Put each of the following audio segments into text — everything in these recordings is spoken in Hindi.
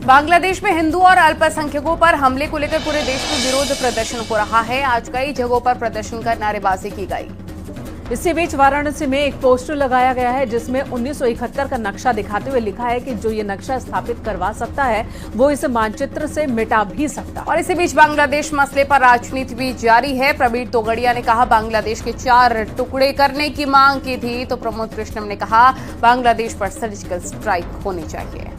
बांग्लादेश में हिंदू और अल्पसंख्यकों पर हमले को लेकर पूरे देश में विरोध प्रदर्शन हो रहा है। आज कई जगहों पर प्रदर्शन कर नारेबाजी की गई। इसी बीच वाराणसी में एक पोस्टर लगाया गया है जिसमें 1971 का नक्शा दिखाते हुए लिखा है कि जो ये नक्शा स्थापित करवा सकता है वो इस मानचित्र से मिटा भी सकता है। और इसी बीच बांग्लादेश मसले पर राजनीति भी जारी है। प्रवीण तोगड़िया ने कहा बांग्लादेश के 4 टुकड़े करने की मांग की थी, तो प्रमोद कृष्णम ने कहा बांग्लादेश पर सर्जिकल स्ट्राइक होनी चाहिए।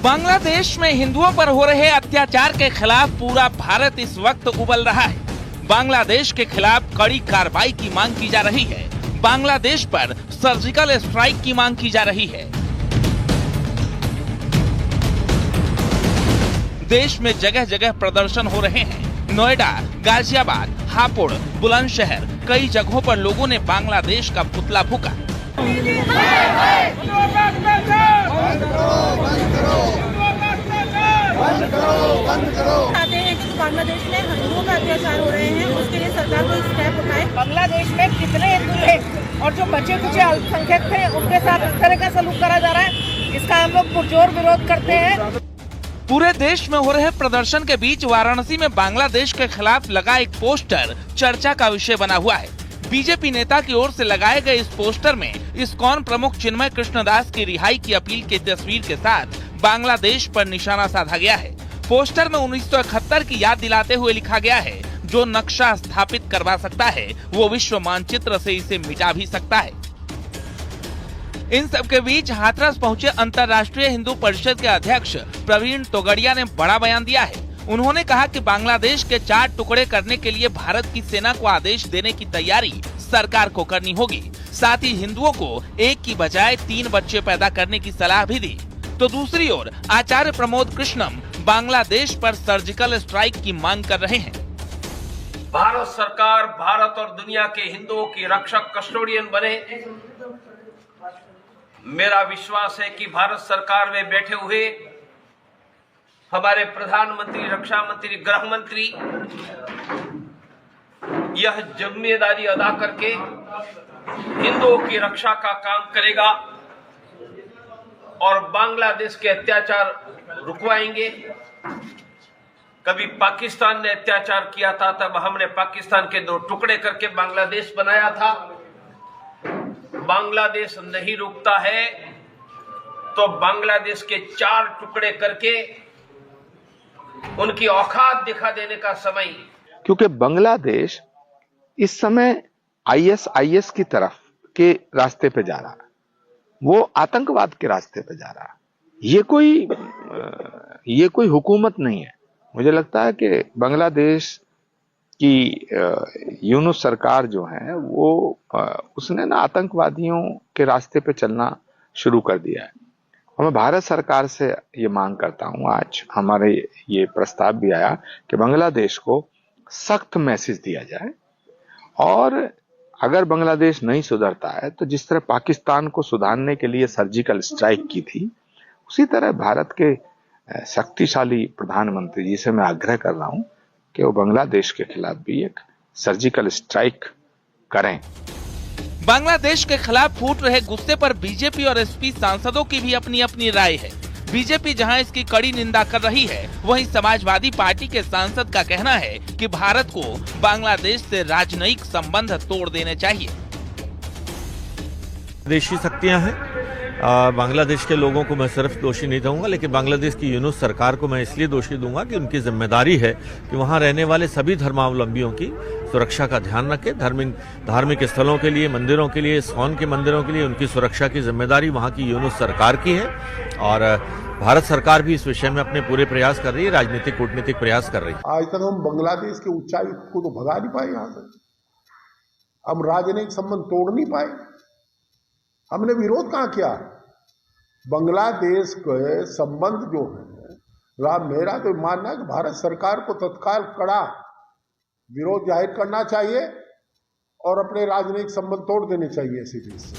बांग्लादेश में हिंदुओं पर हो रहे अत्याचार के खिलाफ पूरा भारत इस वक्त उबल रहा है। बांग्लादेश के खिलाफ कड़ी कार्रवाई की मांग की जा रही है। बांग्लादेश पर सर्जिकल स्ट्राइक की मांग की जा रही है। देश में जगह जगह प्रदर्शन हो रहे हैं। नोएडा, गाजियाबाद, हापुड़, बुलंदशहर, कई जगहों पर लोगों ने बांग्लादेश का पुतला फूंका। चाहते हैं कि बांग्लादेश में हिंदुओं का अत्याचार हो रहे हैं, उसके लिए सरकार को स्टेप उठाए। बांग्लादेश में कितने हिंदू हैं और जो बचे कुछ अल्पसंख्यक थे उनके साथ इस तरह का सलूक करा जा रहा है, इसका हम लोग पुरजोर विरोध करते हैं। पूरे देश में हो रहे प्रदर्शन के बीच वाराणसी में बांग्लादेश के खिलाफ लगा एक पोस्टर चर्चा का विषय बना हुआ है। बीजेपी नेता की ओर से लगाए गए इस पोस्टर में इस्कॉन प्रमुख चिन्मय कृष्णदास की रिहाई की अपील की तस्वीर के साथ बांग्लादेश पर निशाना साधा गया है। पोस्टर में 1971 की याद दिलाते हुए लिखा गया है, जो नक्शा स्थापित करवा सकता है वो विश्व मानचित्र से इसे मिटा भी सकता है। इन सब के बीच हाथरस पहुंचे अंतर्राष्ट्रीय हिंदू परिषद के अध्यक्ष प्रवीण तोगड़िया ने बड़ा बयान दिया है। उन्होंने कहा कि बांग्लादेश के 4 टुकड़े करने के लिए भारत की सेना को आदेश देने की तैयारी सरकार को करनी होगी। साथ ही हिंदुओं को एक की बजाय 3 बच्चे पैदा करने की सलाह भी दी। तो दूसरी ओर आचार्य प्रमोद कृष्णम बांग्लादेश पर सर्जिकल स्ट्राइक की मांग कर रहे हैं। भारत सरकार भारत और दुनिया के हिंदुओं की रक्षक कस्टोडियन बने। मेरा विश्वास है कि भारत सरकार में बैठे हुए हमारे प्रधानमंत्री, रक्षा मंत्री, गृह मंत्री यह जिम्मेदारी अदा करके हिंदुओं की रक्षा का काम करेगा और बांग्लादेश के अत्याचार रुकवाएंगे। कभी पाकिस्तान ने अत्याचार किया था, तब हमने पाकिस्तान के 2 टुकड़े करके बांग्लादेश बनाया था। बांग्लादेश नहीं रुकता है तो बांग्लादेश के 4 टुकड़े करके उनकी औकात दिखा देने का समय। क्योंकि बांग्लादेश इस समय आईएसआईएस की तरफ के रास्ते पे जा रहा है, वो आतंकवाद के रास्ते पे जा रहा है। ये कोई हुकूमत नहीं है। मुझे लगता है कि बांग्लादेश की यूनुस सरकार जो है वो उसने ना आतंकवादियों के रास्ते पे चलना शुरू कर दिया है। और मैं भारत सरकार से ये मांग करता हूं, आज हमारे ये प्रस्ताव भी आया कि बांग्लादेश को सख्त मैसेज दिया जाए और अगर बांग्लादेश नहीं सुधरता है तो जिस तरह पाकिस्तान को सुधारने के लिए सर्जिकल स्ट्राइक की थी, उसी तरह भारत के शक्तिशाली प्रधानमंत्री जी से मैं आग्रह कर रहा हूं कि वो बांग्लादेश के खिलाफ भी एक सर्जिकल स्ट्राइक करें। बांग्लादेश के खिलाफ फूट रहे गुस्से पर बीजेपी और एसपी सांसदों की भी अपनी अपनी राय है। बीजेपी जहां इसकी कड़ी निंदा कर रही है, वहीं समाजवादी पार्टी के सांसद का कहना है कि भारत को बांग्लादेश से राजनयिक संबंध तोड़ देने चाहिए। विदेशी शक्तियां हैं, बांग्लादेश के लोगों को मैं सिर्फ दोषी नहीं दूंगा, लेकिन बांग्लादेश की यूनुस सरकार को मैं इसलिए दोषी दूंगा कि उनकी जिम्मेदारी है कि वहां रहने वाले सभी धर्मावलंबियों की सुरक्षा का ध्यान रखे। धार्मिक स्थलों के लिए, मंदिरों के लिए, इस्कॉन के मंदिरों के लिए उनकी सुरक्षा की जिम्मेदारी वहां की यूनुस सरकार की है और भारत सरकार भी इस विषय में अपने पूरे प्रयास कर रही है, राजनीतिक कूटनीतिक प्रयास कर रही है। आज तक हम बांग्लादेश के उच्चायुक्त को तो भगा नहीं पाए, यहाँ से हम राजनयिक संबंध तोड़ नहीं पाए। हमने विरोध कहाँ किया? बांग्लादेश के संबंध जो है, मेरा तो मानना है कि भारत सरकार को तत्काल कड़ा विरोध जाहिर करना चाहिए और अपने राजनयिक संबंध तोड़ देने चाहिए इसी देश से।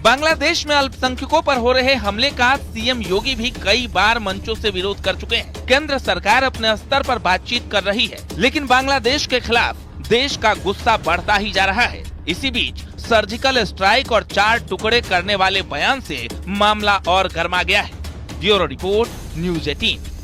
बांग्लादेश में अल्पसंख्यकों पर हो रहे हमले का सीएम योगी भी कई बार मंचों से विरोध कर चुके हैं। केंद्र सरकार अपने स्तर पर बातचीत कर रही है, लेकिन बांग्लादेश के खिलाफ देश का गुस्सा बढ़ता ही जा रहा है। इसी बीच सर्जिकल स्ट्राइक और 4 टुकड़े करने वाले बयान से मामला और गर्मा गया है। Bureau report, news 18।